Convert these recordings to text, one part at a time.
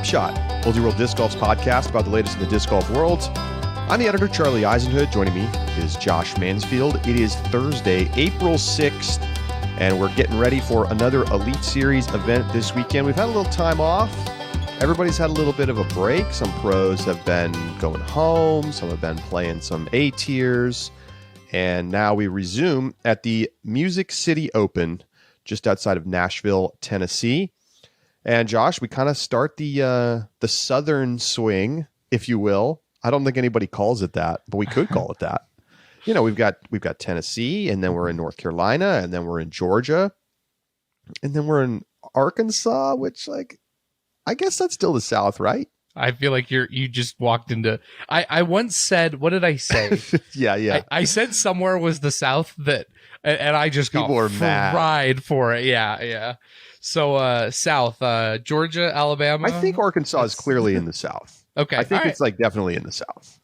Upshot, Oldie World Disc Golf's podcast about the latest in the disc golf world. I'm the editor, Charlie Eisenhood. Joining me is Josh Mansfield. It is Thursday, April 6th, and we're getting ready for another Elite Series event this weekend. We've had a little time off. Everybody's had a little bit of a break. Some pros have been going home. Some have been playing some A-tiers. And now we resume at the Music City Open just outside of Nashville, Tennessee. And Josh, we kind of start the southern swing, if you will. I don't think anybody calls it that, but we could call it that. You know, we've got Tennessee, and then we're in North Carolina, and then we're in Georgia, and then we're in Arkansas, which, like, I guess that's still the South, right? I feel like you just walked into. I once said, what did I say? Yeah. I said somewhere was the South and I just got fried for it. Yeah. So South, Georgia, Alabama. I think Arkansas is clearly in the South. Okay, I think it's like definitely in the South.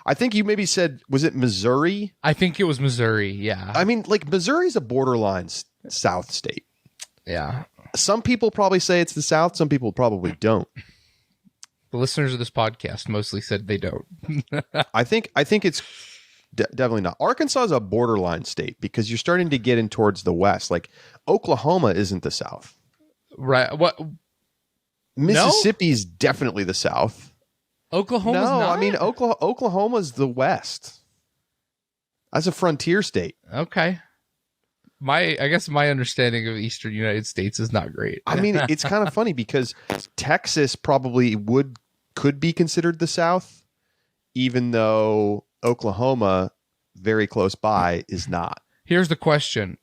I think you maybe said, was it Missouri? I think it was Missouri. Yeah. I mean, like, Missouri's a borderline South state. Yeah. Some people probably say it's the South. Some people probably don't. The listeners of this podcast mostly said they don't. I think it's definitely not. Arkansas is a borderline state because you're starting to get in towards the West. Like, Oklahoma isn't the South. Right. What? Mississippi's definitely the South. Oklahoma's no, not? I mean, Oklahoma's the West. That's a frontier state. Okay. I guess my understanding of Eastern United States is not great. I mean, it's kind of funny because Texas probably could be considered the South, even though Oklahoma, very close by, is not. Here's the question.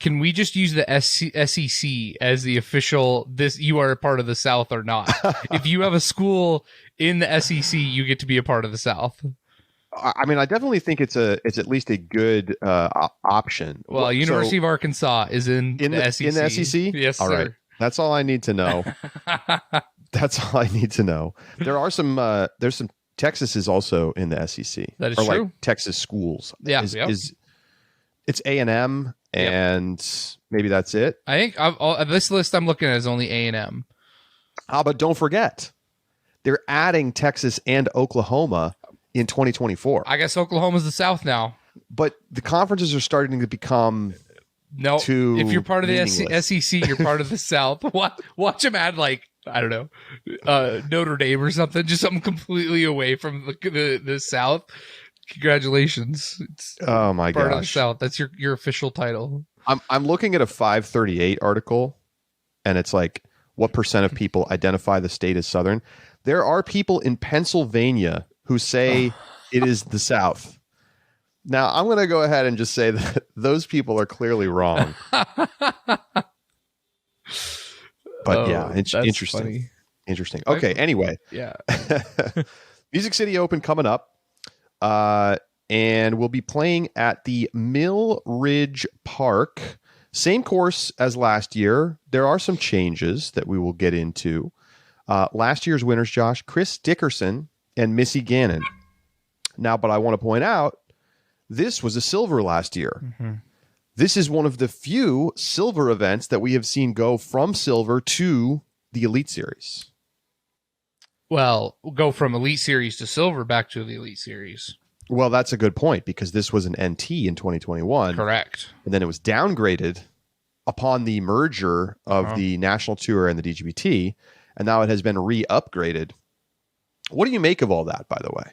Can we just use the SEC as the official, you are a part of the South or not? If you have a school in the SEC, you get to be a part of the South. I mean, I definitely think it's at least a good option. Well, University of Arkansas is in the SEC. In the SEC? Yes, all sir. Right. That's all I need to know. That's all I need to know. There are there's some Texas is also in the SEC. That is or true. Like Texas schools. Yeah. It's A&M and maybe that's it. I think this list I'm looking at is only A&M. But don't forget, they're adding Texas and Oklahoma in 2024. I guess Oklahoma's the South now. But the conferences are starting to become if you're part of the SEC, you're part of the South. Watch them add, like, I don't know, Notre Dame or something, just something completely away from the South. Congratulations. It's oh my gosh. Part of the South. That's your official title. I'm looking at a 538 article, and it's like, what percent of people identify the state as Southern? There are people in Pennsylvania who say it is the South. Now, I'm going to go ahead and just say that those people are clearly wrong. But yeah, it's interesting. Funny. Interesting. Okay, anyway. Yeah. Music City Open coming up. And we'll be playing at the Mill Ridge Park. Same course as last year. There are some changes that we will get into. Last year's winners, Josh, Chris Dickerson and Missy Gannon. Now, but I want to point out, this was a silver last year. Mm-hmm. This is one of the few silver events that we have seen go from silver to the Elite Series. Well, we'll go from Elite Series to silver back to the Elite Series. Well, that's a good point because this was an NT in 2021. Correct. And then it was downgraded upon the merger of the National Tour and the DGBT, and now it has been re-upgraded. What do you make of all that, by the way?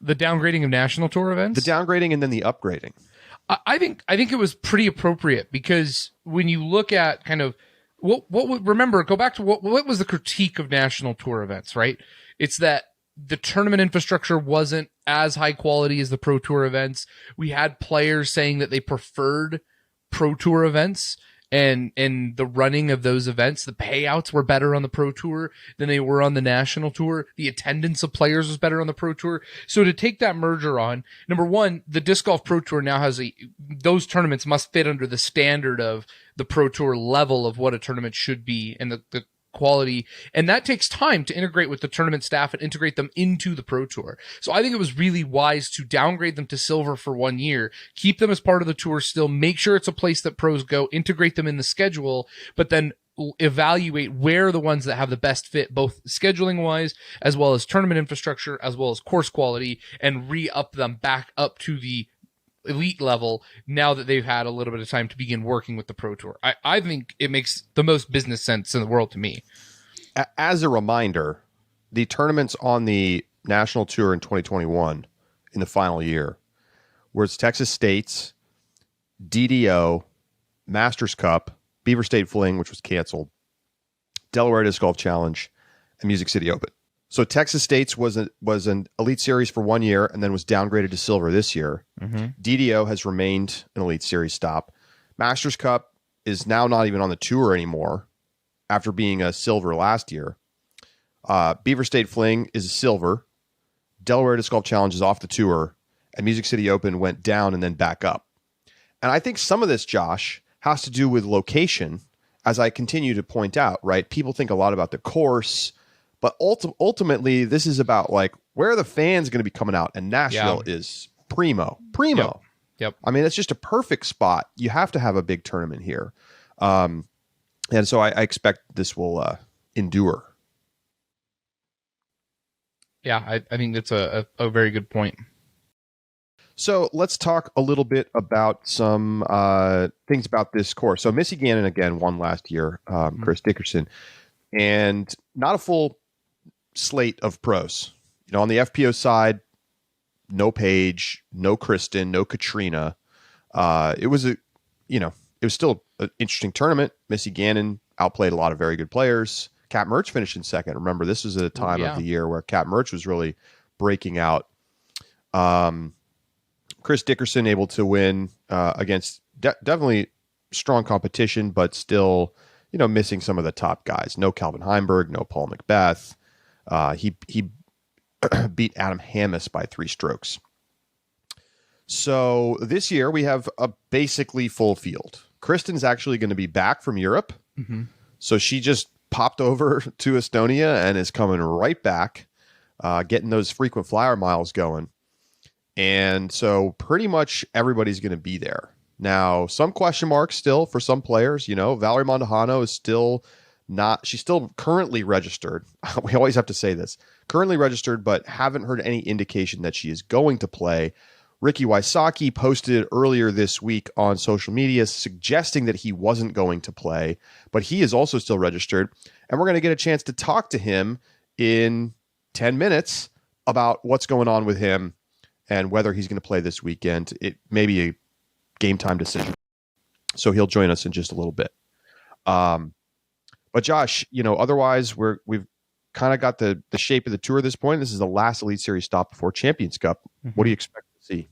The downgrading of National Tour events? The downgrading and then the upgrading. I think it was pretty appropriate because when you look at kind of remember, go back to what was the critique of National Tour events, right? It's that the tournament infrastructure wasn't as high quality as the Pro Tour events. We had players saying that they preferred Pro Tour events and the running of those events. The payouts were better on the Pro Tour than they were on the National Tour. The attendance of players was better on the Pro Tour. So to take that merger on, number one, the Disc Golf Pro Tour now has those tournaments must fit under the standard of the Pro Tour level of what a tournament should be and the quality, and that takes time to integrate with the tournament staff and integrate them into the Pro Tour. So I think it was really wise to downgrade them to silver for 1 year, keep them as part of the tour still, make sure it's a place that pros go, integrate them in the schedule, but then evaluate where the ones that have the best fit, both scheduling wise, as well as tournament infrastructure, as well as course quality, and re-up them back up to the elite level now that they've had a little bit of time to begin working with the Pro Tour. I think it makes the most business sense in the world to me. As a reminder, the tournaments on the National Tour in 2021 in the final year was Texas State's, DDO, Masters Cup, Beaver State Fling, which was canceled, Delaware Disc Golf Challenge, and Music City Open. So Texas State's was an Elite Series for 1 year and then was downgraded to silver this year. DDO has remained an Elite Series stop. Masters Cup is now not even on the tour anymore after being a silver last year. Beaver State Fling is a silver. Delaware Disc Golf Challenge is off the tour, and Music City Open went down and then back up. And I think some of this, Josh, has to do with location, as I continue to point out, right? People think a lot about the course, but ultimately this is about like where are the fans going to be coming out, and Nashville is primo. Yep. I mean, it's just a perfect spot. You have to have a big tournament here. And so I expect this will endure. Yeah, I think that's a very good point. So let's talk a little bit about some things about this course. So Missy Gannon, again, won last year, Chris Dickerson, and not a full slate of pros. You know, on the FPO side, no Paige, no Kristen, no Katrina. It was still an interesting tournament. Missy Gannon outplayed a lot of very good players. Kat Mertz finished in second. Remember, this was a time of the year where Kat Mertz was really breaking out. Chris Dickerson able to win against definitely strong competition, but still, missing some of the top guys. No Calvin Heimberg, no Paul Macbeth. He beat Adam Hammis by 3 strokes. So this year we have a basically full field. Kristen's actually going to be back from Europe. So she just popped over to Estonia and is coming right back, getting those frequent flyer miles going. And so pretty much everybody's going to be there. Now, some question marks still for some players. Valerie Mondahano is still not, she's still currently registered. We always have to say this. Currently registered, but haven't heard any indication that she is going to play. Ricky Wysocki posted earlier this week on social media suggesting that he wasn't going to play, but he is also still registered. And we're going to get a chance to talk to him in 10 minutes about what's going on with him and whether he's going to play this weekend. It may be a game time decision. So he'll join us in just a little bit. But Josh, otherwise we've kind of got the shape of the tour at this point. This is the last Elite Series stop before Champions Cup. What do you expect to see?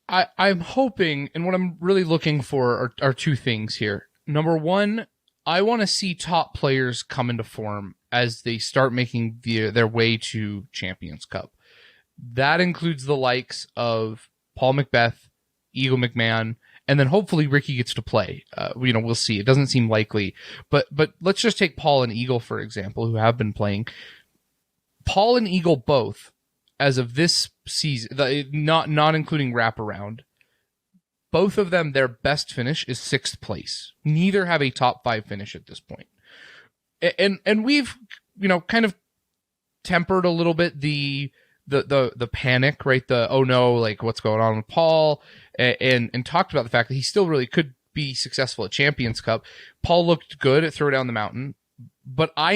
I'm hoping, and what I'm really looking for are 2 things here. Number 1, I want to see top players come into form as they start making their way to Champions Cup. That includes the likes of Paul Macbeth, Eagle McMahon, and then hopefully Ricky gets to play. We'll see. It doesn't seem likely, but let's just take Paul and Eagle, for example, who have been playing. Paul and Eagle both, as of this season, not including wraparound, both of them, their best finish is 6th place. Neither have a top 5 finish at this point. And we've, kind of tempered a little bit the panic, right? Oh no, like what's going on with Paul, and talked about the fact that he still really could be successful at Champions Cup. Paul looked good at Throwdown the Mountain, but I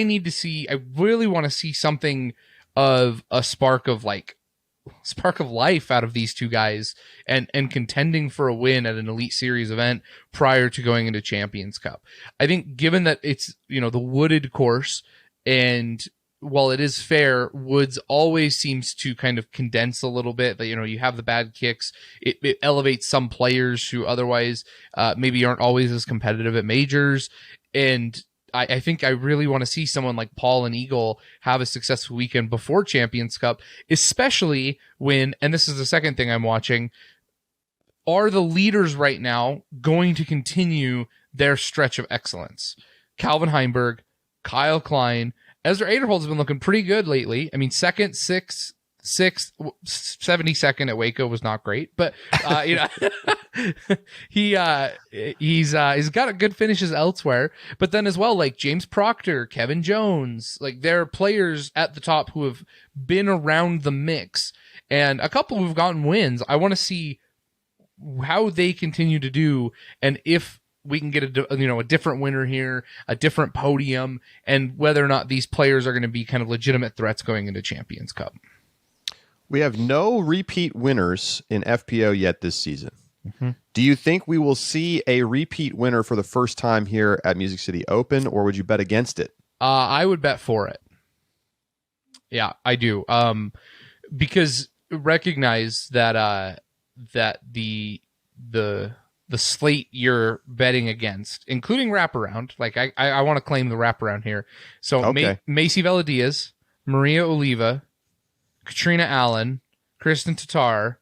really want to see something of a spark of life out of these 2 guys and contending for a win at an Elite Series event prior to going into Champions Cup. I think given that it's, the wooded course, and while it is fair, woods always seems to kind of condense a little bit. That you have the bad kicks. It elevates some players who otherwise maybe aren't always as competitive at majors. And I think I really want to see someone like Paul and Eagle have a successful weekend before Champions Cup, especially when, and this is the second thing I'm watching, are the leaders right now going to continue their stretch of excellence? Calvin Heimberg, Kyle Klein, Ezra Aderholt's been looking pretty good lately. I mean, 2nd, 6th, sixth, 72nd at Waco was not great, but you know, he's got good finishes elsewhere. But then as well, like James Proctor, Kevin Jones, like there are players at the top who have been around the mix, and a couple who've gotten wins. I want to see how they continue to do, and if we can get a different winner here, a different podium, and whether or not these players are going to be kind of legitimate threats going into Champions Cup. We have no repeat winners in FPO yet this season. Mm-hmm. Do you think we will see a repeat winner for the first time here at Music City Open, or would you bet against it? I would bet for it. Yeah, I do. Because recognize that that the slate you're betting against, including wraparound, like I want to claim the wraparound here. So okay. Macy Veladiaz, Maria Oliva, Katrina Allen, Kristen Tatar,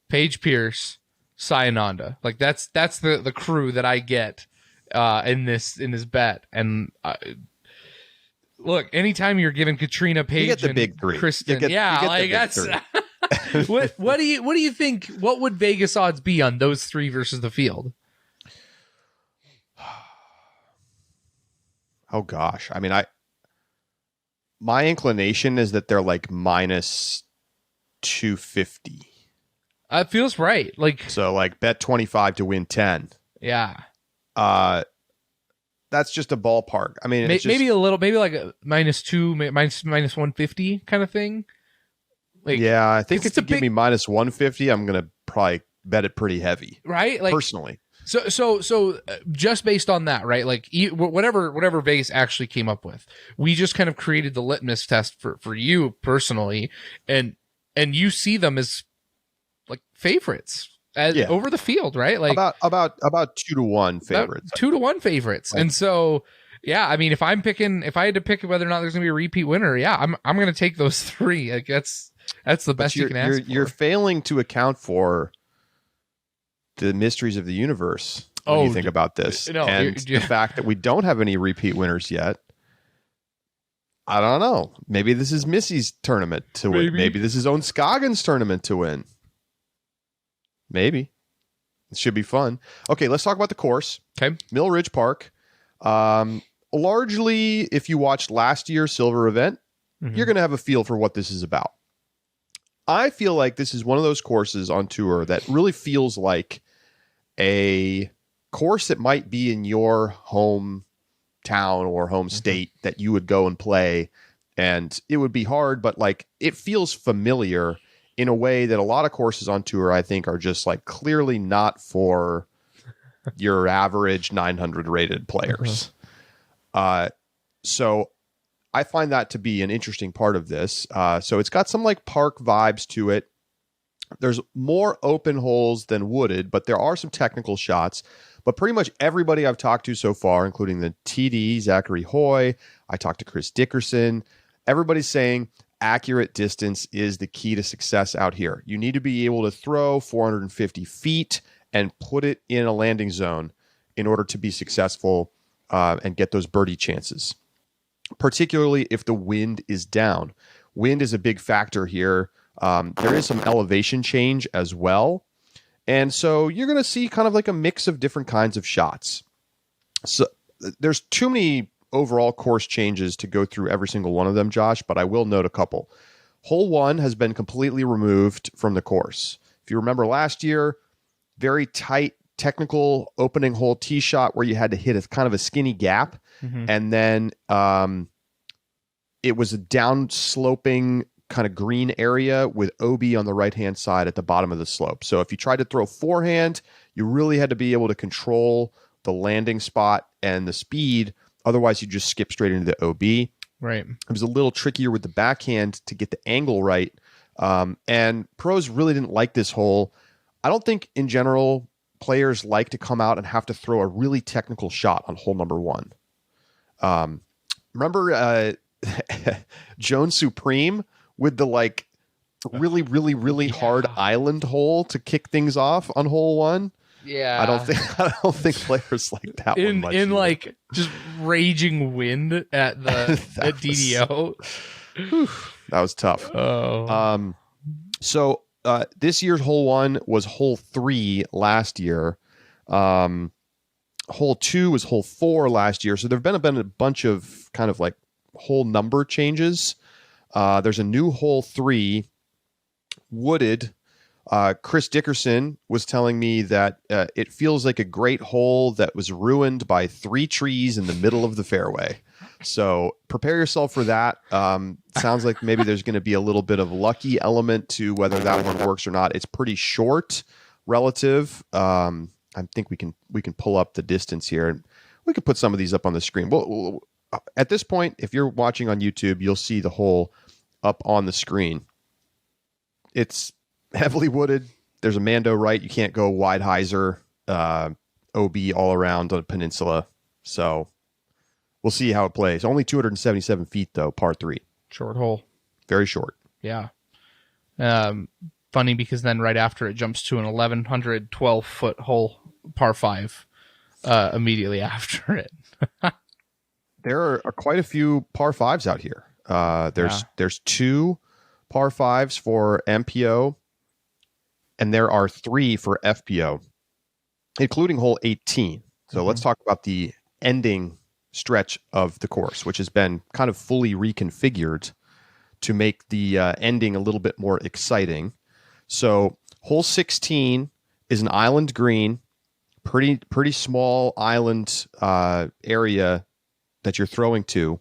Paige Pierce, Sayananda. Like that's the crew that I get in this bet. And look, anytime you're giving Katrina, Paige, you get the and big three. Kristen, you get that's. three. What do you think? What would Vegas odds be on those three versus the field? Oh gosh, I mean, my inclination is that they're like minus 250. It feels right. Like so, like bet 25 to win 10. Yeah. That's just a ballpark. I mean, maybe a little, maybe like a -2, minus 150 kind of thing. Like, yeah, I think it's if you give me minus 150, I'm gonna probably bet it pretty heavy, right? Like personally. So just based on that, right? Like whatever Vegas actually came up with, we just kind of created the litmus test for you personally, and you see them as like favorites over the field, right? Like about 2-1 favorites, 2-1 favorites, and so. Yeah, I mean, if I had to pick whether or not there's going to be a repeat winner, yeah, I'm going to take those three. Like that's the best you can ask for. You're failing to account for the mysteries of the universe when you think about this, and the fact that we don't have any repeat winners yet. I don't know. Maybe this is Missy's tournament to win. Maybe this is Owen Scoggins' tournament to win. Maybe it should be fun. Okay, let's talk about the course. Okay, Mill Ridge Park. Largely, if you watched last year's Silver event, you're going to have a feel for what this is about. I feel like this is one of those courses on tour that really feels like a course that might be in your home town or home state that you would go and play, and it would be hard, but like it feels familiar in a way that a lot of courses on tour, I think, are just like clearly not for your average 900 rated players. So I find that to be an interesting part of this. So it's got some like park vibes to it. There's more open holes than wooded, but there are some technical shots. But pretty much everybody I've talked to so far, including the TD, Zachary Hoy, I talked to Chris Dickerson, everybody's saying accurate distance is the key to success out here. You need to be able to throw 450 feet and put it in a landing zone in order to be successful and get those birdie chances, particularly if the wind is down. Wind is a big factor here. There is some elevation change as well. And so you're going to see kind of like a mix of different kinds of shots. So there's too many overall course changes to go through every single one of them, Josh, but I will note a couple. Hole 1 has been completely removed from the course. If you remember last year, very tight technical opening hole tee shot where you had to hit a kind of a skinny gap. And then it was a down sloping kind of green area with OB on the right-hand side at the bottom of the slope. So if you tried to throw forehand, you really had to be able to control the landing spot and the speed. Otherwise, you just skip straight into the OB. Right. It was a little trickier with the backhand to get the angle right. And pros really didn't like this hole. I don't think in general players like to come out and have to throw a really technical shot on hole number 1. Remember Joan Supreme with the like really hard island hole to kick things off on hole 1? Yeah. I don't think players like that one much. In like just raging wind at the at DDO. That was tough. Oh. So this year's hole 1 was hole 3 last year. Hole 2 was hole 4 last year. So there have been a bunch of kind of like hole number changes. There's a new hole 3, wooded. Chris Dickerson was telling me that it feels like a great hole that was ruined by 3 trees in the middle of the fairway. So prepare yourself for that. Sounds like maybe there's going to be a little bit of lucky element to whether that one works or not. It's pretty short relative. I think we can pull up the distance here, and we could put some of these up on the screen. Well, at this point, if you're watching on YouTube, you'll see the hole up on the screen. It's heavily wooded. There's a Mando right. You can't go wide hyzer, OB all around on a peninsula. So we'll see how it plays. Only 277 feet though, par 3. Short hole. Very short. Yeah. Funny because then right after it jumps to an 1,112 foot hole, par 5, immediately after it. There are quite a few par 5s out here. There's 2 par 5s for MPO, and there are 3 for FPO, including hole 18. So let's talk about the ending stretch of the course, which has been kind of fully reconfigured to make the ending a little bit more exciting. So hole 16 is an island green, pretty small island area that you're throwing to.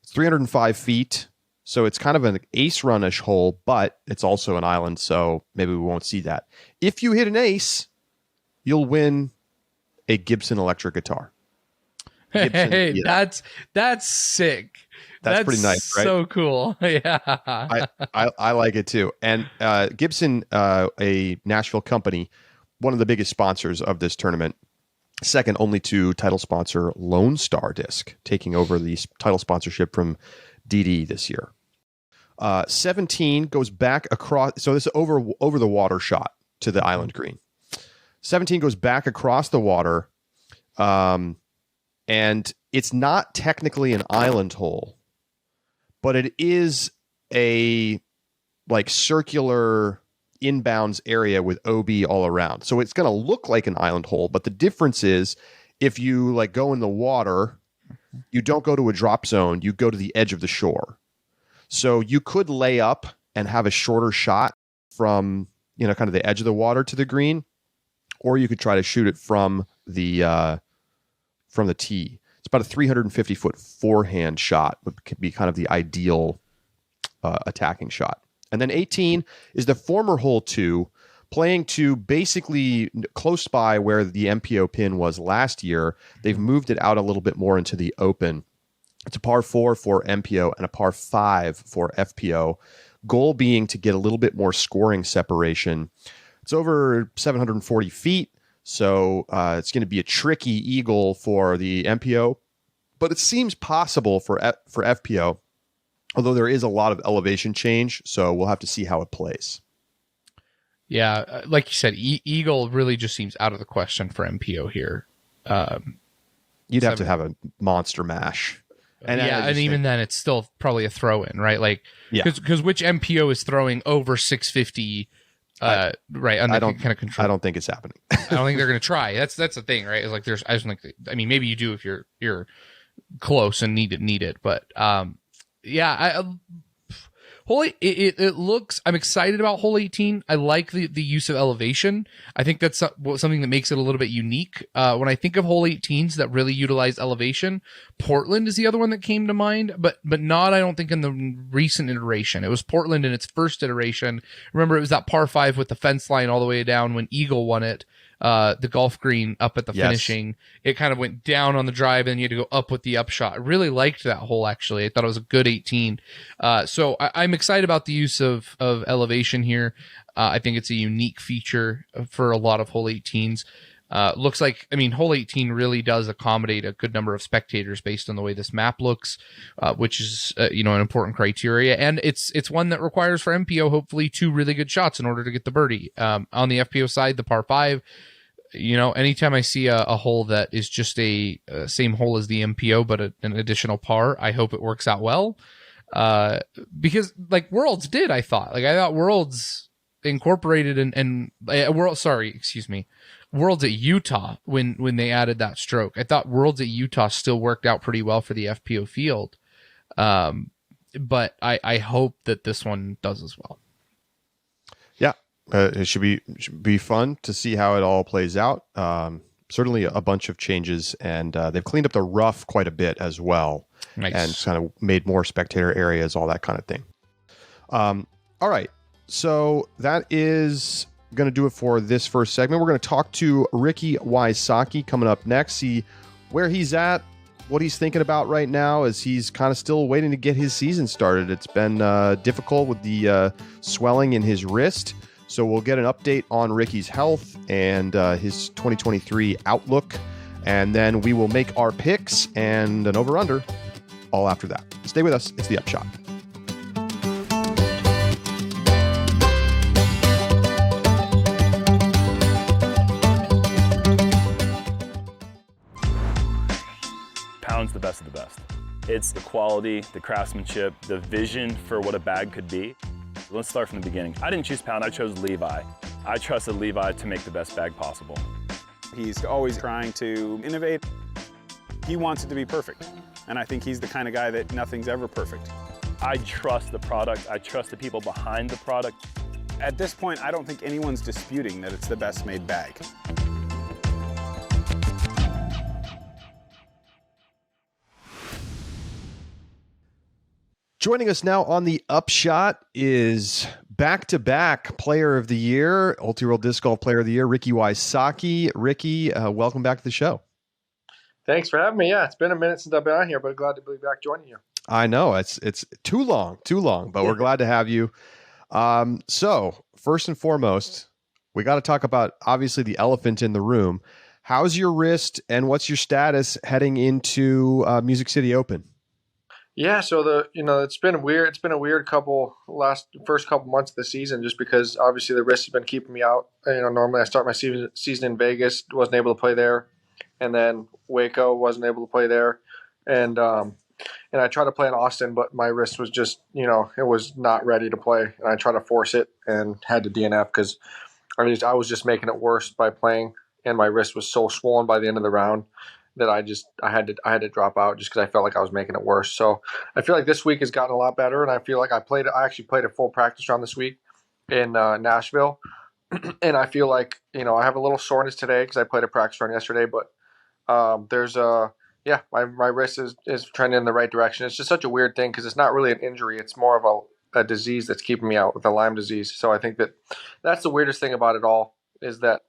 It's 305 feet, so it's kind of an ace run-ish hole, but it's also an island, so maybe we won't see that. If you hit an ace, you'll win a Gibson electric guitar. Hey, that's sick. That's pretty nice, right? So cool. Yeah. I like it too. And Gibson, a Nashville company, one of the biggest sponsors of this tournament, second only to title sponsor Lone Star Disc, taking over the title sponsorship from DD this year. 17 goes back across. So this is over the water shot to the island green. 17 goes back across the water. And it's not technically an island hole, but it is a like circular inbounds area with OB all around. So it's going to look like an island hole, but the difference is if you like go in the water, you don't go to a drop zone, you go to the edge of the shore. So you could lay up and have a shorter shot from, kind of the edge of the water to the green, or you could try to shoot it from the tee. It's about a 350 foot forehand shot, would be kind of the ideal attacking shot. And then 18 is the former hole 2, playing to basically close by where the MPO pin was last year. They've moved it out a little bit more into the open. It's a par 4 for MPO and a par 5 for FPO. Goal being to get a little bit more scoring separation. It's over 740 feet. So it's going to be a tricky eagle for the MPO, but it seems possible for FPO, although there is a lot of elevation change. So we'll have to see how it plays. Yeah, like you said, eagle really just seems out of the question for MPO here. You'd have to have a monster mash. And even then, it's still probably a throw-in, right? Like, because which MPO is throwing over 650? Right. Under kind of control. I don't think it's happening. I don't think they're going to try. That's the thing, right? It's like I just think. Maybe you do if you're close and need it. But it looks. I'm excited about hole 18. I like the use of elevation. I think that's something that makes it a little bit unique. When I think of hole 18s that really utilize elevation, Portland is the other one that came to mind, but not, I don't think, in the recent iteration. It was Portland in its first iteration. Remember, it was that par 5 with the fence line all the way down when Eagle won it. The golf green up at the finishing. It kind of went down on the drive and you had to go up with the upshot. I really liked that hole, actually. I thought it was a good 18. So I'm excited about the use of elevation here. I think it's a unique feature for a lot of hole 18s. Looks like, hole 18 really does accommodate a good number of spectators based on the way this map looks, which is, an important criteria. And it's one that requires for MPO, hopefully, 2 really good shots in order to get the birdie. On the FPO side, the par 5, anytime I see a hole that is just a same hole as the MPO, but an additional par, I hope it works out well. Because like Worlds did, I thought Worlds incorporated and Worlds at Utah when they added that stroke. I thought Worlds at Utah still worked out pretty well for the FPO field. But I hope that this one does as well. Yeah, it should be fun to see how it all plays out. Certainly a bunch of changes, and they've cleaned up the rough quite a bit as well. Nice. And kind of made more spectator areas, all that kind of thing. All right, so that is going to do it for this first segment. We're going to talk to Ricky Wysocki coming up next, see where he's at, what he's thinking about right now as he's kind of still waiting to get his season started. It's been difficult with the swelling in his wrist. So we'll get an update on Ricky's health and his 2023 outlook. And then we will make our picks and an over-under all after that. Stay with us. It's the Upshot. Pound's the best of the best. It's the quality, the craftsmanship, the vision for what a bag could be. Let's start from the beginning. I didn't choose Pound, I chose Levi. I trusted Levi to make the best bag possible. He's always trying to innovate. He wants it to be perfect. And I think he's the kind of guy that nothing's ever perfect. I trust the product, I trust the people behind the product. At this point, I don't think anyone's disputing that it's the best made bag. Joining us now on the Upshot is back-to-back Player of the Year, Ultra-World Disc Golf Player of the Year, Ricky Wysocki. Ricky, welcome back to the show. Thanks for having me. Yeah, it's been a minute since I've been on here, but glad to be back joining you. I know it's too long, but we're glad to have you. So first and foremost, we got to talk about obviously the elephant in the room. How's your wrist and what's your status heading into Music City Open? Yeah, so it's been weird. It's been a weird first couple months of the season, just because obviously the wrist has been keeping me out. Normally I start my season in Vegas, wasn't able to play there, and then Waco wasn't able to play there, and I tried to play in Austin, but my wrist was just it was not ready to play, and I tried to force it and had to DNF because I was just making it worse by playing, and my wrist was so swollen by the end of the round that I had to drop out just because I felt like I was making it worse. So I feel like this week has gotten a lot better, and I feel like I actually played a full practice round this week in Nashville, and I feel like I have a little soreness today because I played a practice round yesterday, but my wrist is trending in the right direction. It's just such a weird thing because it's not really an injury; it's more of a disease that's keeping me out with the Lyme disease. So I think that's the weirdest thing about it all is that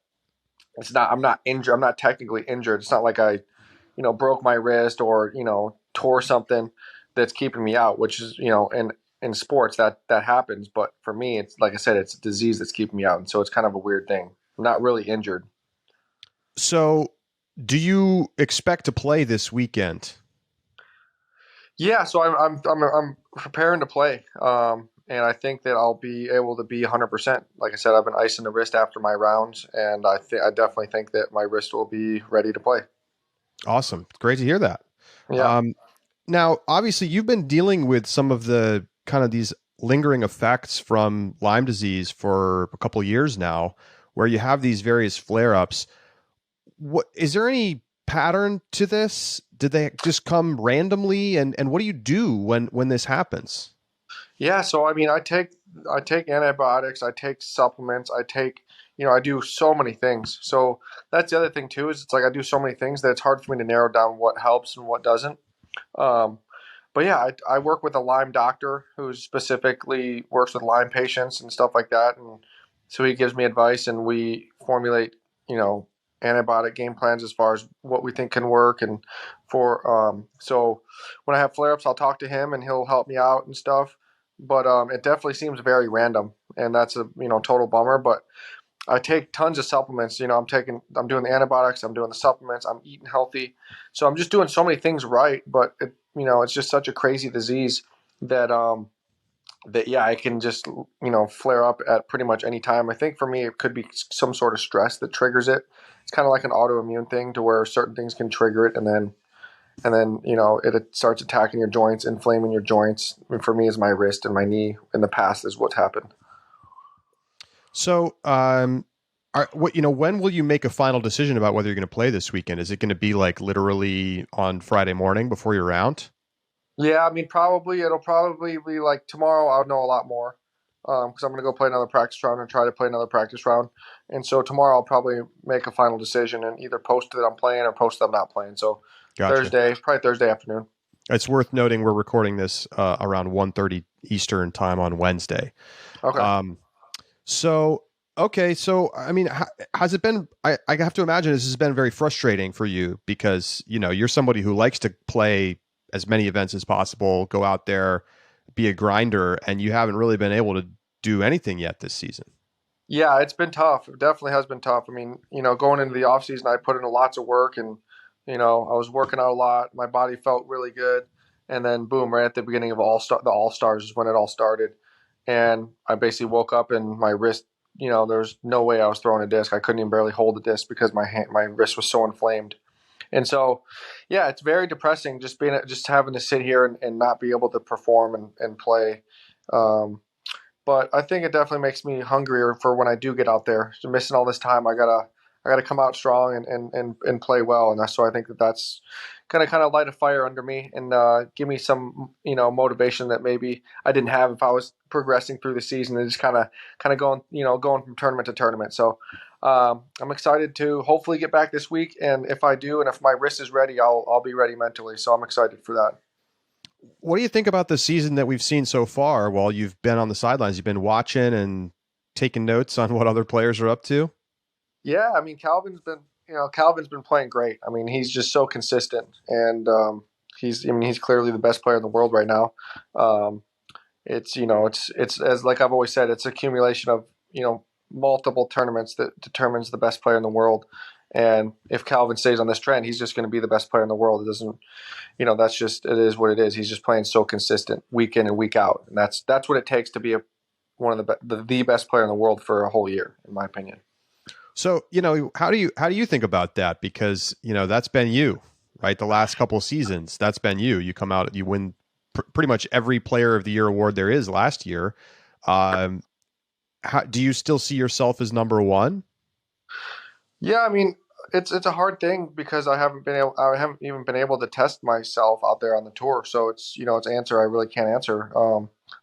I'm not injured. I'm not technically injured. It's not like I broke my wrist or, tore something that's keeping me out, which is, in sports that happens. But for me, it's like I said, it's a disease that's keeping me out. And so it's kind of a weird thing. I'm not really injured. So do you expect to play this weekend? Yeah. So I'm preparing to play. And I think that I'll be able to be 100%. Like I said, I've been icing the wrist after my rounds, and I definitely think that my wrist will be ready to play. Awesome. Great to hear that. Yeah. Now, obviously, you've been dealing with some of the kind of these lingering effects from Lyme disease for a couple of years now, where you have these various flare-ups. Is there any pattern to this? Did they just come randomly? And what do you do when this happens? Yeah, so I take antibiotics, I take supplements, I do so many things. So that's the other thing too, is it's like I do so many things that it's hard for me to narrow down what helps and what doesn't. But yeah, I work with a Lyme doctor who specifically works with Lyme patients and stuff like that, and so he gives me advice, and we formulate antibiotic game plans as far as what we think can work. And so when I have flare-ups, I'll talk to him and he'll help me out and stuff. But it definitely seems very random, and that's a total bummer. But I take tons of supplements. I'm doing the antibiotics, I'm doing the supplements, I'm eating healthy, so I'm just doing so many things right. But it's just such a crazy disease that I can just flare up at pretty much any time. I think for me it could be some sort of stress that triggers it. It's kind of like an autoimmune thing to where certain things can trigger it, and then it starts attacking your joints, inflaming your joints. And for me, it's my wrist and my knee in the past is what's happened. So, when will you make a final decision about whether you're going to play this weekend? Is it going to be like literally on Friday morning before you're out? Yeah, I mean, it'll probably be like tomorrow. I'll know a lot more because I'm going to go play another practice round and try to play another practice round. And so tomorrow I'll probably make a final decision and either post that I'm playing or post that I'm not playing. So Gotcha. probably Thursday afternoon. It's worth noting we're recording this around 1:30 Eastern time on Wednesday. Okay. So I mean, has it been? I have to imagine this has been very frustrating for you because you're somebody who likes to play as many events as possible, go out there, be a grinder, and you haven't really been able to do anything yet this season. Yeah, it's been tough. It definitely has been tough. I mean, going into the off season, I put in lots of work and, I was working out a lot. My body felt really good. And then boom, right at the beginning of the All-Stars is when it all started. And I basically woke up and my wrist, there's no way I was throwing a disc. I couldn't even barely hold the disc because my wrist was so inflamed. And so, yeah, it's very depressing just having to sit here and not be able to perform and play. But I think it definitely makes me hungrier for when I do get out there. So missing all this time, I gotta come out strong and play well. And so I think that's gonna kind of light a fire under me and give me some motivation that maybe I didn't have if I was progressing through the season and just kind of going from tournament to tournament. So I'm excited to hopefully get back this week. And if I do, and if my wrist is ready, I'll be ready mentally. So I'm excited for that. What do you think about the season that we've seen so far while you've been on the sidelines? You've been watching taking notes on what other players are up to? Yeah, I mean, Calvin's been playing great. I mean, he's just so consistent, and he's clearly the best player in the world right now. It's as like I've always said, it's accumulation of multiple tournaments that determines the best player in the world. And if Calvin stays on this trend, he's just going to be the best player in the world. It doesn't, it is what it is. He's just playing so consistent week in and week out, and that's what it takes to be one of the best player in the world for a whole year, in my opinion. So, how do you think about that? Because, that's been you, right? The last couple of seasons, that's been you. You come out, you win pretty much every Player of the Year award there is last year. Do you still see yourself as number one? Yeah, I mean, it's a hard thing because I haven't even been able to test myself out there on the tour. So it's it's an answer I really can't answer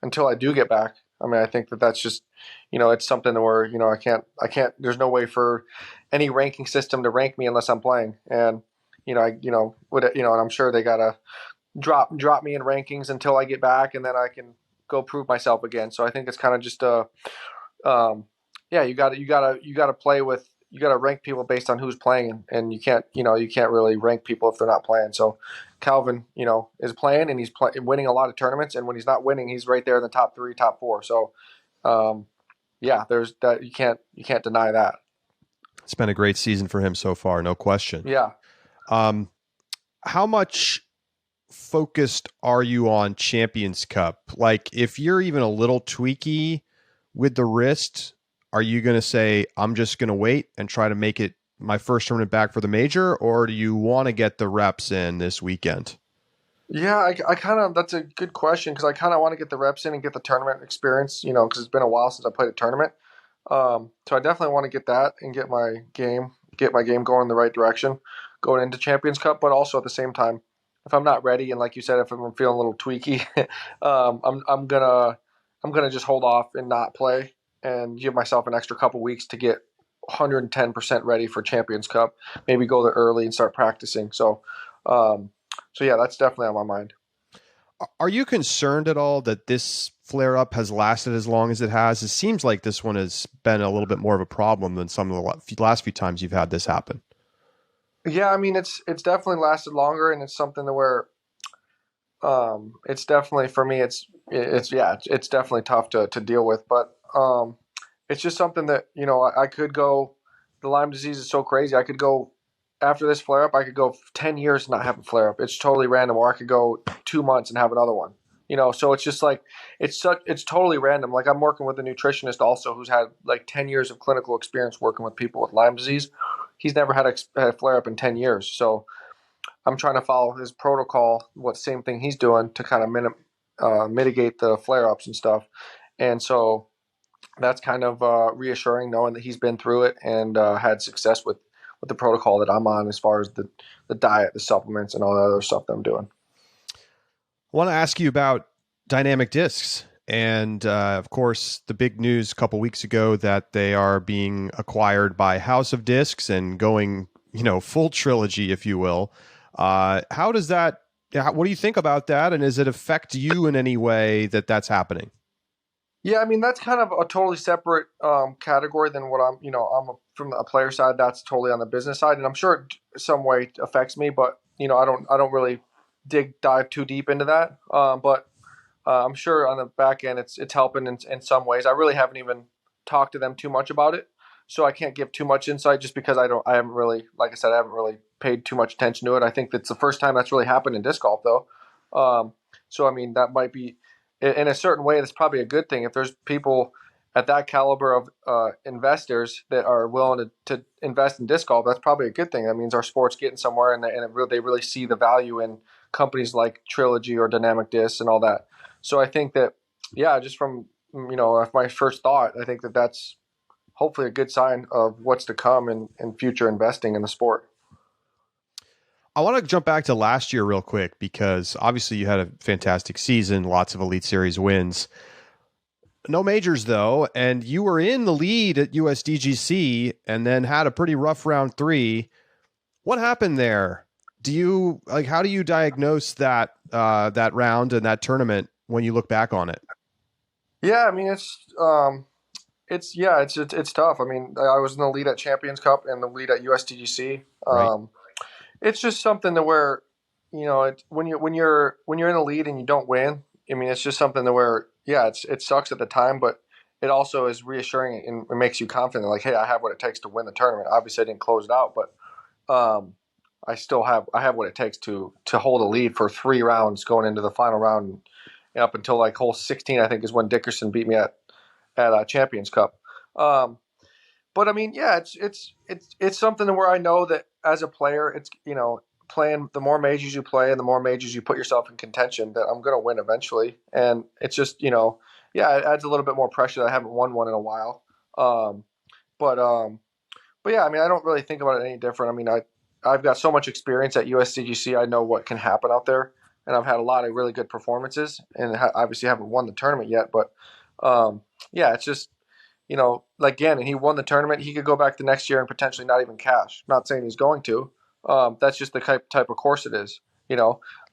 until I do get back. I mean, I think that's just, it's something where, I can't, there's no way for any ranking system to rank me unless I'm playing. And, and I'm sure they got to drop me in rankings until I get back and then I can go prove myself again. So I think it's kind of just you gotta play with, you gotta rank people based on who's playing and you can't really rank people if they're not playing. So Calvin, is playing and he's winning a lot of tournaments. And when he's not winning, he's right there in the top 3, top 4. So, there's that. You can't deny that. It's been a great season for him so far. No question. Yeah. How much focused are you on Champions Cup? Like if you're even a little tweaky with the wrist, are you going to say, I'm just going to wait and try to make it my first tournament back for the major, or do you want to get the reps in this weekend? Yeah, I kind of, that's a good question because I kind of want to get the reps in and get the tournament experience, because it's been a while since I played a tournament. So I definitely want to get that and get my game going in the right direction going into Champions Cup, but also at the same time, if I'm not ready and like you said, if I'm feeling a little tweaky, I'm gonna just hold off and not play and give myself an extra couple weeks to get 110% ready for Champions Cup. Maybe go there early and start practicing. So yeah, that's definitely on my mind. Are you concerned at all that this flare-up has lasted as long as it has? It seems like this one has been a little bit more of a problem than some of the last few times you've had this happen. Yeah, I mean, it's definitely lasted longer, and it's something to where it's definitely, for me, it's definitely tough to deal with. But it's just something that, I could go, the Lyme disease is so crazy. I could go, after this flare-up, I could go 10 years and not have a flare-up. It's totally random. Or I could go 2 months and have another one. So it's just like, it's totally random. Like I'm working with a nutritionist also who's had like 10 years of clinical experience working with people with Lyme disease. He's never had a flare-up in 10 years. So I'm trying to follow his protocol, same thing he's doing to kind of mitigate the flare-ups and stuff. And so that's kind of reassuring knowing that he's been through it and had success with the protocol that I'm on as far as the diet, the supplements, and all the other stuff that I'm doing. I want to ask you about dynamic discs. And of course, the big news a couple weeks ago that they are being acquired by House of Discs and going, full trilogy, if you will. How does that, what do you think about that? And does it affect you in any way that that's happening? Yeah, I mean, that's kind of a totally separate category than what from a player side. That's totally on the business side. And I'm sure it some way affects me, but, I don't really dive too deep into that. But I'm sure on the back end, it's helping in some ways. I really haven't even talked to them too much about it, so I can't give too much insight just because I haven't really, like I said, I haven't really paid too much attention to it. I think that's the first time that's really happened in disc golf, though. So I mean, that might be, in a certain way, that's probably a good thing if there's people at that caliber of investors that are willing to invest in disc golf. That's probably a good thing. That means our sport's getting somewhere, and they really see the value in companies like Trilogy or Dynamic Disc and all that. So I think that, just from, my first thought, I think that that's hopefully a good sign of what's to come in future investing in the sport. I want to jump back to last year real quick because obviously you had a fantastic season, lots of Elite Series wins. No majors, though, and you were in the lead at USDGC and then had a pretty rough round 3. What happened there? How do you diagnose that round and that tournament when you look back on it? Yeah, I mean, it's tough. I mean, I was in the lead at Champions Cup and the lead at USDGC. Right. It's just something to where, when you're in the lead and you don't win, I mean, it's just something to where, it sucks at the time, but it also is reassuring and it makes you confident. Like, hey, I have what it takes to win the tournament. Obviously, I didn't close it out, but I have what it takes to hold a lead for 3 rounds going into the final round, and up until like hole 16, I think, is when Dickerson beat me at Champions Cup. But I mean, it's something where I know that as a player, it's, playing, the more majors you play and the more majors you put yourself in contention, that I'm going to win eventually. And it's just, it adds a little bit more pressure that I haven't won one in a while. But yeah, I mean, I don't really think about it any different. I mean, I've got so much experience at USDGC. I know what can happen out there, and I've had a lot of really good performances, and obviously haven't won the tournament yet. But it's just, like Gannon, he won the tournament. He could go back the next year and potentially not even cash. Not saying he's going to. That's just the type of course it is.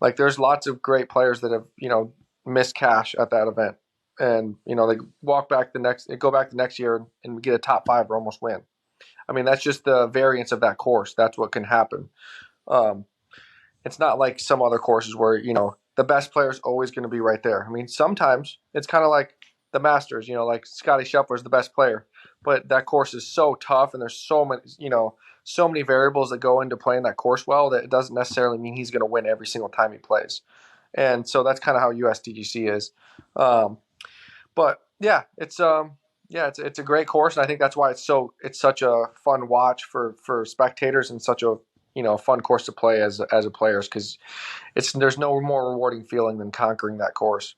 Like there's lots of great players that have missed cash at that event, and they go back the next year and get a top 5 or almost win. I mean, that's just the variance of that course. That's what can happen. It's not like some other courses where, the best player is always going to be right there. I mean, sometimes it's kind of like the Masters, like Scotty Scheffler is the best player, but that course is so tough and there's so many variables that go into playing that course well that it doesn't necessarily mean he's going to win every single time he plays. And so that's kind of how USDGC is. But yeah, it's a great course, and I think that's why it's such a fun watch for spectators and such a fun course to play as a player, because there's no more rewarding feeling than conquering that course.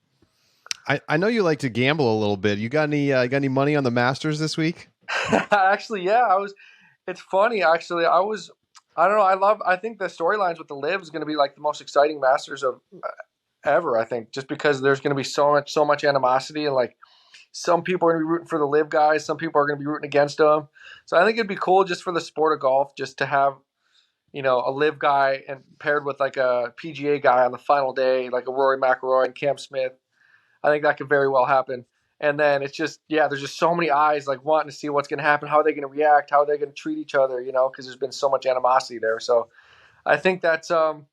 I know you like to gamble a little bit. You got any money on the Masters this week? Actually, yeah, it's funny. Actually, I don't know. I think the storylines with the Live is going to be like the most exciting Masters of ever. I think just because there's going to be so much animosity, and like, some people are going to be rooting for the Live guys. Some people are going to be rooting against them. So I think it'd be cool just for the sport of golf, just to have, a Live guy and paired with like a PGA guy on the final day, like a Rory McIlroy and Cam Smith. I think that could very well happen. And then it's just, there's just so many eyes like wanting to see what's going to happen. How are they going to react? How are they going to treat each other? Because there's been so much animosity there. So I think that's, it's going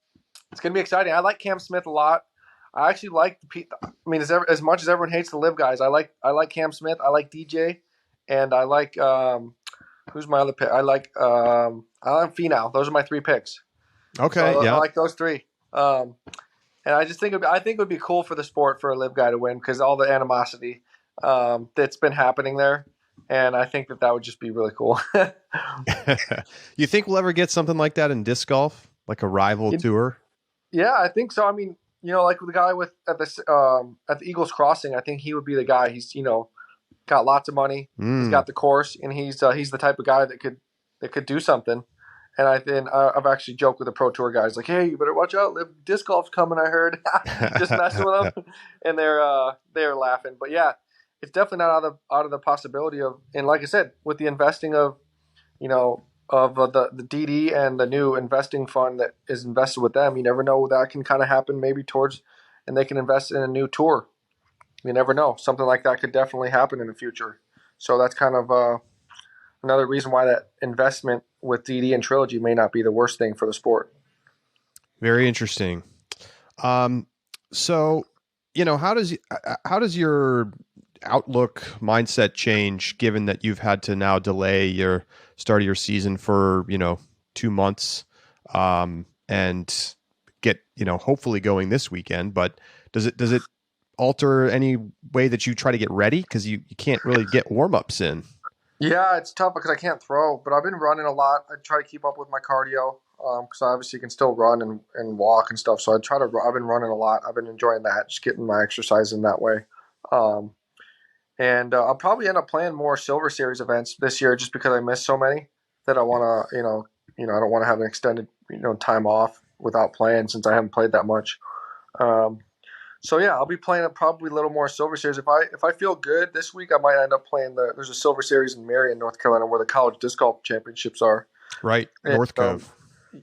to be exciting. I like Cam Smith a lot. I actually like as much as everyone hates the Live guys, I like Cam Smith. I like DJ, and I like who's my other pick? I like Finau. Those are my 3 picks. Okay, so yeah, I like those 3. And I just think it would be cool for the sport for a Live guy to win, because all the animosity that's been happening there, and I think that would just be really cool. You think we'll ever get something like that in disc golf, like a rival tour? Yeah, I think so. I mean, like the guy at the Eagles Crossing, I think he would be the guy. He's got lots of money. He's got the course, and he's the type of guy that could do something. And I've actually joked with the Pro Tour guys, like, hey, you better watch out. Disc golf's coming, I heard. Just messing with them. And they're laughing. But yeah, it's definitely not out of the possibility of, and like I said, with the investing of, of the DD and the new investing fund that is invested with them, you never know, that can kind of happen maybe and they can invest in a new tour. You never know. Something like that could definitely happen in the future. So that's kind of another reason why that investment with DD and Trilogy may not be the worst thing for the sport. Very interesting. So, how does your outlook mindset change given that you've had to now delay your start of your season for, 2 months, and get, hopefully going this weekend, but does it alter any way that you try to get ready? Cause you can't really get warm-ups in. Yeah, it's tough because I can't throw, but I've been running a lot. I try to keep up with my cardio because I obviously can still run and walk and stuff. So I've been running a lot. I've been enjoying that, just getting my exercise in that way. And I'll probably end up playing more Silver Series events this year just because I missed so many that I want to, I don't want to have an extended, time off without playing since I haven't played that much. So yeah, I'll be playing probably a little more Silver Series. If I feel good this week, I might end up playing there's a Silver Series in Marion, North Carolina, where the college disc golf championships are. Right, North Cove.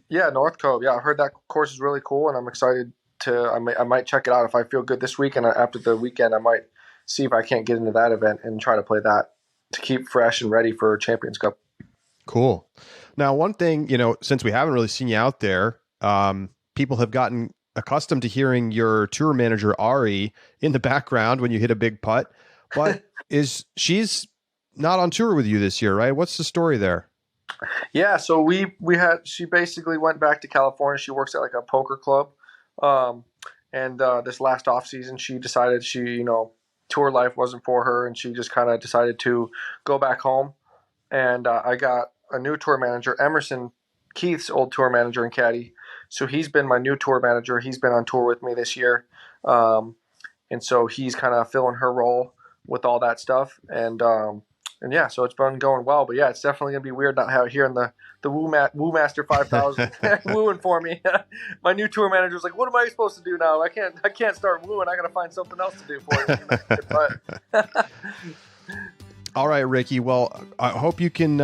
Yeah, North Cove. Yeah, I heard that course is really cool, and I'm excited I might check it out if I feel good this week, and after the weekend, I might see if I can't get into that event and try to play that to keep fresh and ready for Champions Cup. Cool. Now, one thing, since we haven't really seen you out there, people have gotten accustomed to hearing your tour manager, Ari, in the background when you hit a big putt, but she's not on tour with you this year, right? What's the story there? Yeah. So she basically went back to California. She works at like a poker club. And this last off season, she decided tour life wasn't for her, and she just kind of decided to go back home. And I got a new tour manager, Emerson, Keith's old tour manager and caddy. So he's been my new tour manager. He's been on tour with me this year. And so he's kind of filling her role with all that stuff. And yeah, so it's been going well. But yeah, it's definitely going to be weird not hearing the Woo Master 5000 wooing for me. My new tour manager's like, what am I supposed to do now? I can't start wooing. I got to find something else to do for you. All right, Ricky. Well, I hope you can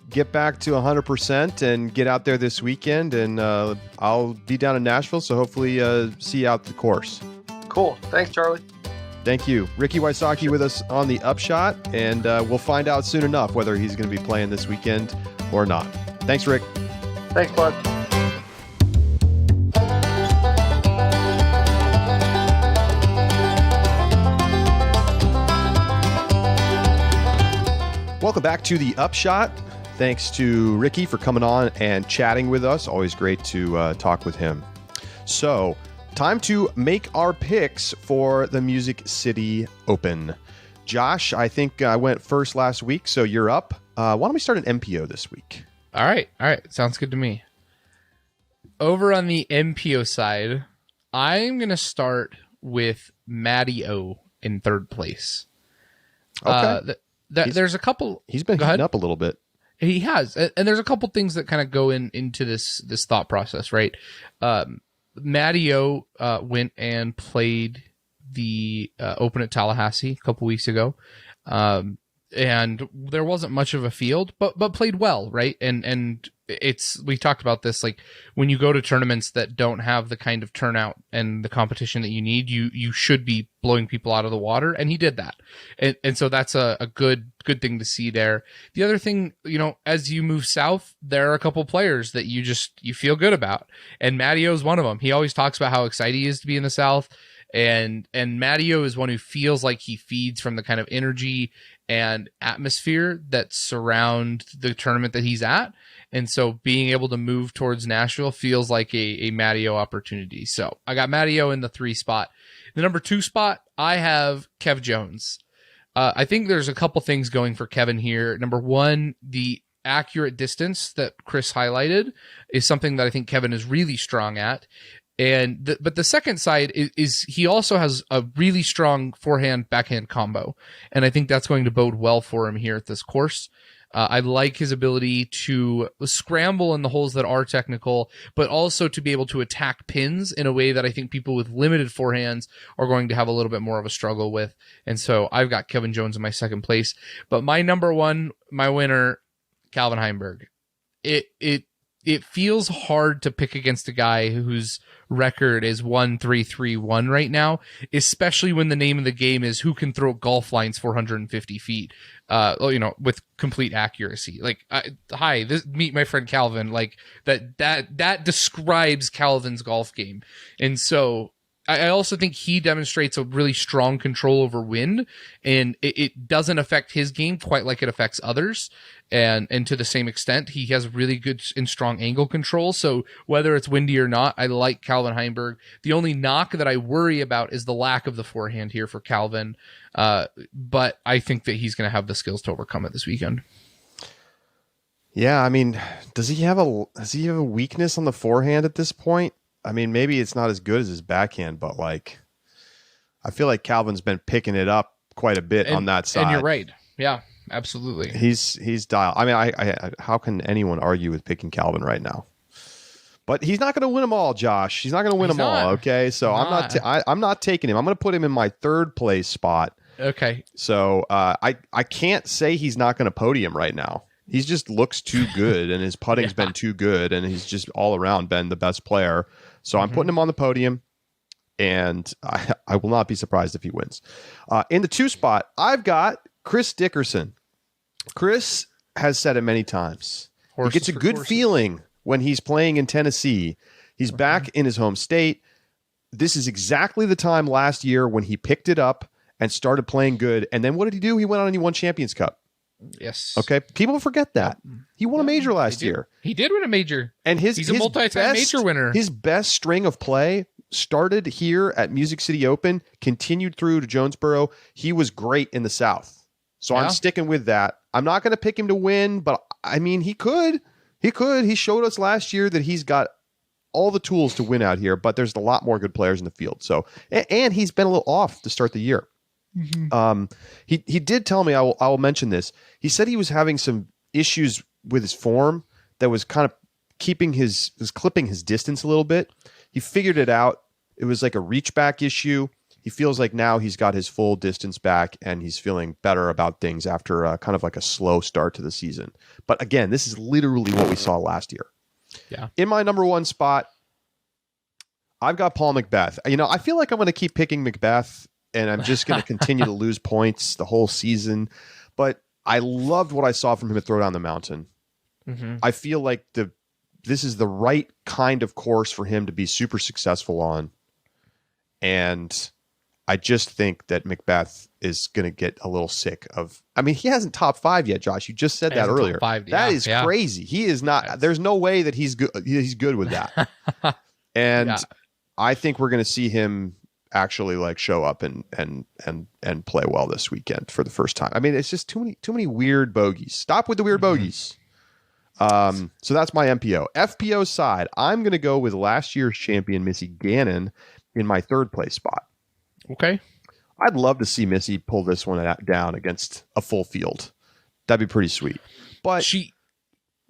get back to 100% and get out there this weekend. And I'll be down in Nashville, so hopefully see you out the course. Cool. Thanks, Charlie. Thank you. Ricky Wysocki with us on the Upshot, and we'll find out soon enough whether he's going to be playing this weekend or not. Thanks, Rick. Thanks, bud. Welcome back to the Upshot. Thanks to Ricky for coming on and chatting with us. Always great to talk with him. So, time to make our picks for the Music City Open. Josh, I think I went first last week, so you're up. Why don't we start an MPO this week? All right. Sounds good to me. Over on the MPO side, I'm going to start with Matty O in third place. Okay. There's a couple. He's been heating up a little bit. He has, and there's a couple things that kind of go into this thought process, right? Matty O went and played the Open at Tallahassee a couple weeks ago, and there wasn't much of a field, but played well, right? And we talked about this, like when you go to tournaments that don't have the kind of turnout and the competition that you need, you should be blowing people out of the water, and he did that, and so that's a good thing to see there. The other thing, as you move south, there are a couple players that you feel good about, and Matty O is one of them. He always talks about how excited he is to be in the South, and Matty O is one who feels like he feeds from the kind of energy and atmosphere that surround the tournament that he's at. And so being able to move towards Nashville feels like a Matty O opportunity. So I got Matty O in the 3 spot. The number 2 spot, I have Kev Jones. I think there's a couple things going for Kevin here. Number 1, the accurate distance that Chris highlighted is something that I think Kevin is really strong at. But the second side is he also has a really strong forehand backhand combo, and I think that's going to bode well for him here at this course. I like his ability to scramble in the holes that are technical, but also to be able to attack pins in a way that I think people with limited forehands are going to have a little bit more of a struggle with. And so I've got Kevin Jones in my second place, but my number one, my winner, Calvin Heimberg. It feels hard to pick against a guy whose record is 1-3-3-1 right now, especially when the name of the game is who can throw golf lines 450 feet, with complete accuracy. Like, meet my friend Calvin. Like that describes Calvin's golf game. And so I also think he demonstrates a really strong control over wind, and it doesn't affect his game quite like it affects others. And to the same extent, he has really good and strong angle control. So whether it's windy or not, I like Calvin Heimberg. The only knock that I worry about is the lack of the forehand here for Calvin. But I think that he's going to have the skills to overcome it this weekend. Yeah, I mean, does he have a weakness on the forehand at this point? I mean, maybe it's not as good as his backhand, but like, I feel like Calvin's been picking it up quite a bit on that side. And you're right. Yeah, absolutely. He's dialed. I mean, I how can anyone argue with picking Calvin right now? But he's not going to win them all, Josh. He's not going to win them all. Okay, so I'm not taking him. I'm going to put him in my third place spot. Okay. So I can't say he's not going to podium right now. He just looks too good, and his putting's been too good, and he's just all around been the best player. So I'm putting him on the podium, and I will not be surprised if he wins. In the 2 spot, I've got Chris Dickerson. Chris has said it many times. He gets a good feeling when he's playing in Tennessee. He's back in his home state. This is exactly the time last year when he picked it up and started playing good. And then what did he do? He went on and he won Champions Cup. Yes. Okay. People forget that. He won a major last year. He did win a major. And he's a multi-time major winner. His best string of play started here at Music City Open, continued through to Jonesboro. He was great in the South. So I'm sticking with that. I'm not going to pick him to win, but I mean, he could. He showed us last year that he's got all the tools to win out here, but there's a lot more good players in the field. So, and he's been a little off to start the year. He did tell me, I will mention this. He said he was having some issues with his form that was kind of clipping his distance a little bit. He figured it out. It was like a reach back issue. He feels like now he's got his full distance back and he's feeling better about things after kind of like a slow start to the season. But again, this is literally what we saw last year. Yeah. In my number 1 spot, I've got Paul McBeth. You know, I feel like I'm going to keep picking McBeth, and I'm just going to continue to lose points the whole season. But I loved what I saw from him at Throwdown the Mountain. I feel like this is the right kind of course for him to be super successful on. And I just think that McBeth is going to get a little sick of. I mean, he hasn't top 5 yet, Josh. You just said that earlier. That is crazy. He is not. There's no way that he's good. He's good with that. And I think we're going to see him actually like show up and play well this weekend for the first time. I mean, it's just too many weird bogeys. Stop with the weird bogeys. So that's my MPO. FPO side, I'm going to go with last year's champion Missy Gannon in my 3rd place spot. Okay. I'd love to see Missy pull this one down against a full field. That'd be pretty sweet. But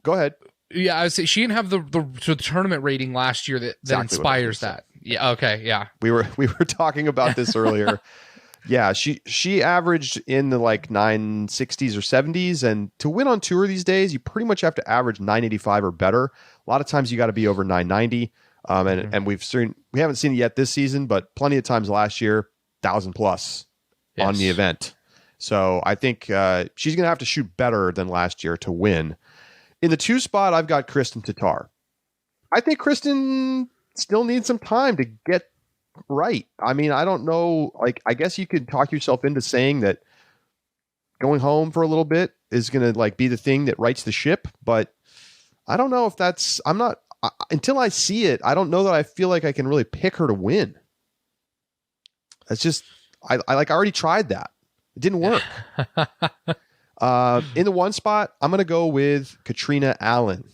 go ahead. Yeah, I would say she didn't have the tournament rating last year that inspires that. Yeah. Okay. Yeah. We were talking about this earlier. Yeah. She averaged in the like 960s or 70s, and to win on tour these days, you pretty much have to average 985 or better. A lot of times you got to be over 990. And we haven't seen it yet this season, but plenty of times last year, 1,000 plus on the event. So I think she's going to have to shoot better than last year to win. In the 2 spot, I've got Kristen Tatar. I think Kristen still needs some time to get right. I mean, I don't know. Like, I guess you could talk yourself into saying that going home for a little bit is going to like be the thing that rights the ship, but I don't know if that's. Until I see it, I don't know that I feel like I can really pick her to win. It's just, I already tried that. It didn't work. In the 1 spot, I'm going to go with Katrina Allen.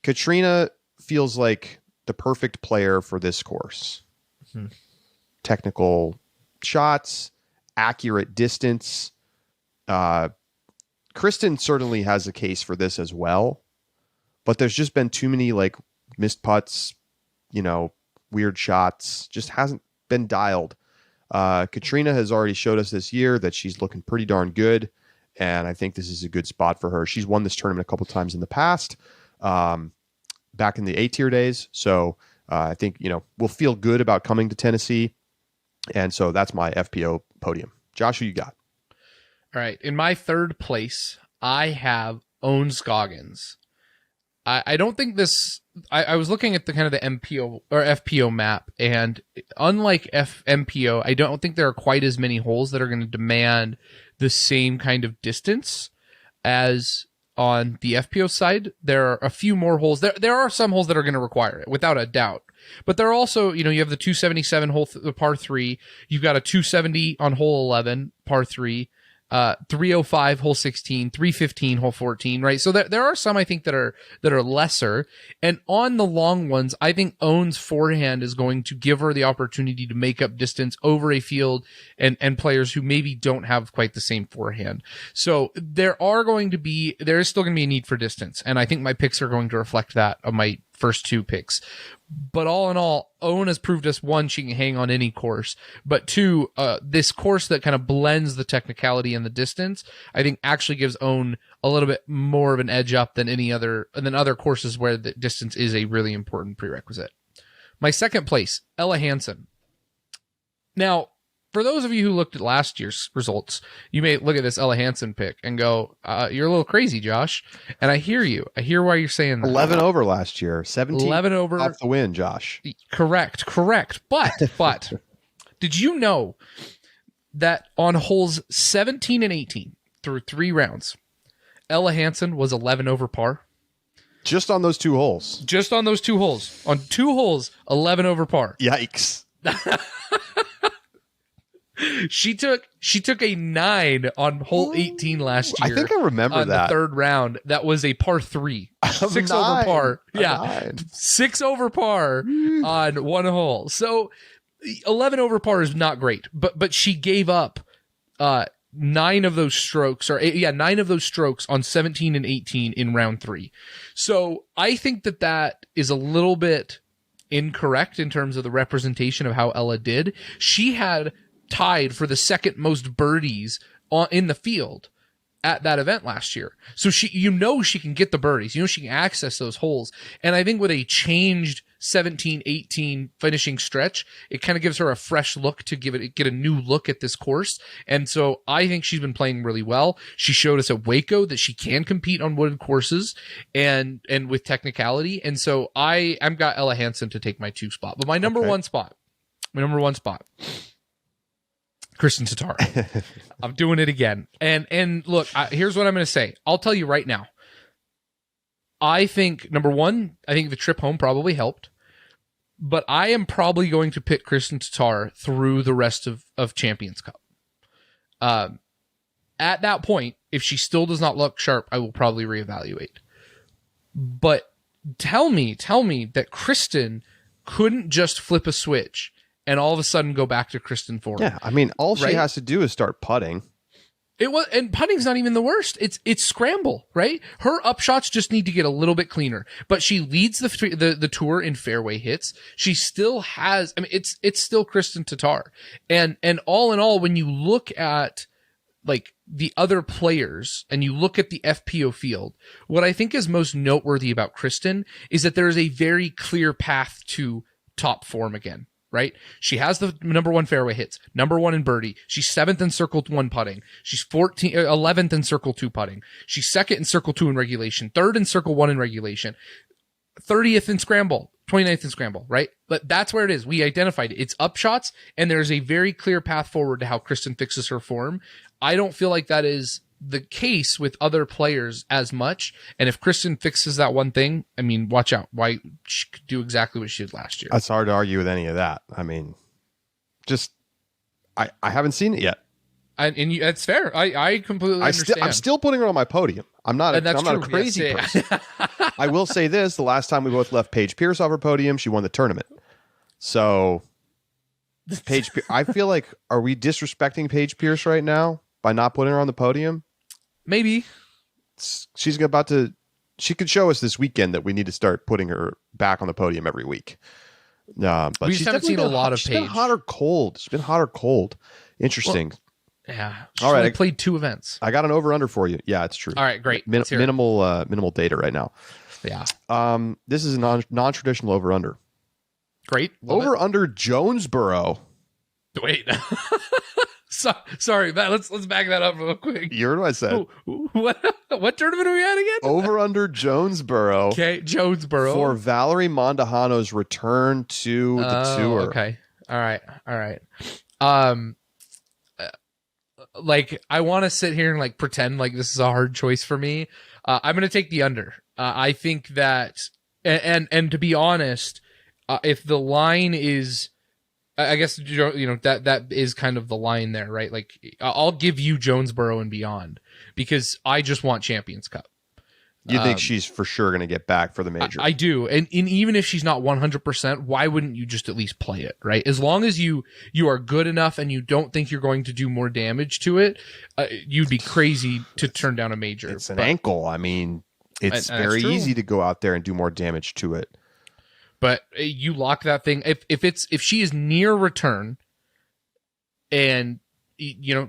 Katrina feels like the perfect player for this course. Hmm. Technical shots, accurate distance. Kristen certainly has a case for this as well, but there's just been too many like missed putts, weird shots, just hasn't been dialed. Katrina has already showed us this year that she's looking pretty darn good, and I think this is a good spot for her. She's won this tournament a couple times in the past, back in the A-tier days, so I think we'll feel good about coming to Tennessee, and so that's my FPO podium. Josh, who you got? All right, in my third place, I have Owen Scoggins. I don't think this. I was looking at the kind of the MPO or FPO map, and unlike MPO, I don't think there are quite as many holes that are going to demand the same kind of distance as on the FPO side. There are a few more holes. There are some holes that are going to require it, without a doubt. But there are also, you have the 277 hole, par 3. You've got a 270 on hole 11, par 3. 305 hole 16, 315 hole 14, right? So there are some I think that are lesser, and on the long ones, I think Owen's forehand is going to give her the opportunity to make up distance over a field and players who maybe don't have quite the same forehand. So there is still going to be a need for distance, and I think my picks are going to reflect that on my first two picks. But all in all, Owen has proved us, one, she can hang on any course, but two, this course that kind of blends the technicality and the distance, I think actually gives Owen a little bit more of an edge up than other courses where the distance is a really important prerequisite. My second place, Ella Hansen. Now, for those of you who looked at last year's results, you may look at this Ella Hansen pick and go, you're a little crazy, Josh. And I hear you. I hear why you're saying that. 11 over last year. 17 11 over off the win, Josh. Correct. But did you know that on holes 17 and 18 through 3 rounds, Ella Hansen was 11 over par? Just on those 2 holes. Just on those 2 holes. On 2 holes, 11 over par. Yikes. She took a 9 on hole 18 last year. I think I remember on that. The third round. That was a par 3. 6 over par. Yeah. 6 over par on 1 hole. So 11 over par is not great, but she gave up 9 of those strokes, 9 of those strokes on 17 and 18 in round 3. So I think that is a little bit incorrect in terms of the representation of how Ella did. She had tied for the second most birdies in the field at that event last year. So she can get the birdies, she can access those holes. And I think with a changed 17-18 finishing stretch, it kind of gives her a fresh look to get a new look at this course. And so I think she's been playing really well. She showed us at Waco that she can compete on wooded courses and with technicality. And so I've got Ella Hansen to take my 2 spot, but my number one spot, Kristen Tatar. I'm doing it again. And look, here's what I'm going to say. I'll tell you right now. I think, number one, I think the trip home probably helped. But I am probably going to pick Kristen Tatar through the rest of Champions Cup. At that point, if she still does not look sharp, I will probably reevaluate. But tell me that Kristen couldn't just flip a switch and all of a sudden go back to Kristen form. Yeah, I mean, all she has to do is start putting. And putting's not even the worst. It's scramble, right? Her upshots just need to get a little bit cleaner. But she leads the tour in fairway hits. She still has. I mean, it's still Kristen Tatar. And all in all, when you look at like the other players and you look at the FPO field, what I think is most noteworthy about Kristen is that there is a very clear path to top form again. Right? She has the number 1 fairway hits, number 1 in birdie. She's 7th in circle 1 putting. She's 11th in circle 2 putting. She's 2nd in circle 2 in regulation, 3rd in circle 1 in regulation, 30th in scramble, 29th in scramble, right? But that's where it is. We identified it. It's upshots, and there's a very clear path forward to how Kristen fixes her form. I don't feel like that is the case with other players as much. And if Kristen fixes that one thing, I mean, watch out. Why she could do exactly what she did last year. It's hard to argue with any of that. I mean, just I haven't seen it yet. That's fair. I completely understand. I'm still putting her on my podium. I'm not a true. crazy person. I will say this: the last time we both left Paige Pierce off her podium, she won the tournament. So, Paige, I feel like, are we disrespecting Paige Pierce right now by not putting her on the podium? Maybe. She's about to. She could show us this weekend that we need to start putting her back on the podium every week. But we just haven't seen a lot of Paige. She's been hot or cold. She's been hot or cold. Interesting. Well, yeah. All right. I played 2 events. I got an over-under for you. Yeah, it's true. All right, great. Minimal data right now. Yeah. This is a non-traditional over-under. Great. Over-under Jonesboro. Wait. Sorry, Matt. Let's back that up real quick. You heard what I said. What tournament are we at again? Over-under Jonesboro. Okay, Jonesboro. For Valerie Mondahano's return to the tour. Okay. All right. Like, I want to sit here and like pretend like this is a hard choice for me. I'm going to take the under. I think that, and to be honest, if the line is, I guess, that is kind of the line there, right? Like, I'll give you Jonesboro and beyond because I just want Champions Cup. You think she's for sure going to get back for the major? I do. And even if she's not 100%, why wouldn't you just at least play it, right? As long as you are good enough and you don't think you're going to do more damage to it, you'd be crazy to turn down a major. It's an ankle. I mean, it's very easy to go out there and do more damage to it. But you lock that thing. If she is near return and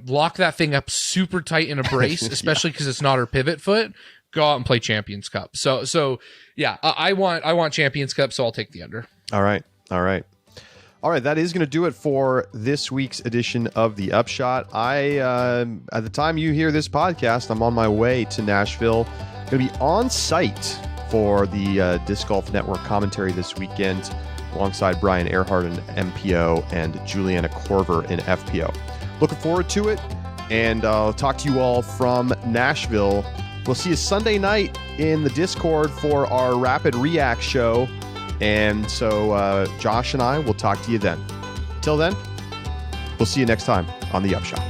lock that thing up super tight in a brace, especially because it's not her pivot foot, go out and play Champions Cup. So yeah, I want Champions Cup, so I'll take the under. All right. That is going to do it for this week's edition of the Upshot. At the time you hear this podcast, I'm on my way to Nashville. Going to be on site for the Disc Golf Network commentary this weekend, alongside Brian Earhart in MPO and Juliana Corver in FPO. Looking forward to it, and I'll talk to you all from Nashville. We'll see you Sunday night in the Discord for our Rapid React show. And so Josh and I will talk to you then. Till then, we'll see you next time on The Upshot.